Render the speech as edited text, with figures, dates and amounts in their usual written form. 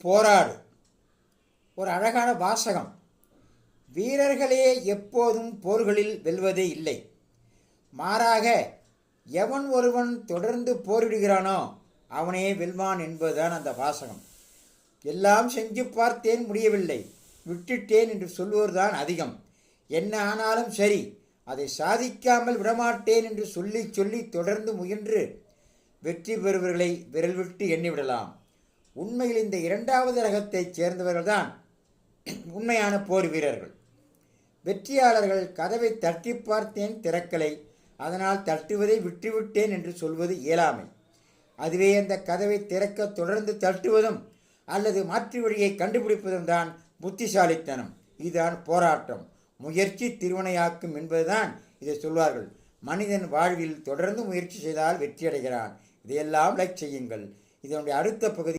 போராடு. ஒரு அழகான வாசகம். வீரர்களே எப்போதும் போர்களில் வெல்வதே இல்லை. மாறாக எவன் ஒருவன் தொடர்ந்து போரிடுகிறானோ அவனே வெல்வான் என்பதுதான் அந்த வாசகம். எல்லாம் செஞ்சு பார்த்தேன், முடியவில்லை, விட்டுட்டேன் என்று சொல்வோர்தான் அதிகம். என்ன ஆனாலும் சரி, அதை சாதிக்காமல் விடமாட்டேன் என்று சொல்லி சொல்லி தொடர்ந்து முயன்று வெற்றி பெறுவர்களை விரல் விட்டு எண்ணிவிடலாம். உண்மையில் இந்த இரண்டாவது ரகத்தைச் சேர்ந்தவர்கள்தான் உண்மையான போர் வீரர்கள். வெற்றியாளர்கள் கதவை தட்டி பார்த்தேன், திறக்கலை, அதனால் தட்டுவதை விட்டுவிட்டேன் என்று சொல்வது இயலாமை. அதுவே அந்த கதவை திறக்க தொடர்ந்து தட்டுவதும் அல்லது மாற்று வழியை கண்டுபிடிப்பதும் தான் புத்திசாலித்தனம். இதுதான் போராட்டம். முயற்சி திருவினையாக்கும் என்பதுதான் இதை சொல்வார்கள். மனிதன் வாழ்வில் தொடர்ந்து முயற்சி செய்தால் வெற்றியடைகிறான். இதையெல்லாம் லைக் செய்யுங்கள். இதனுடைய அடுத்த பகுதி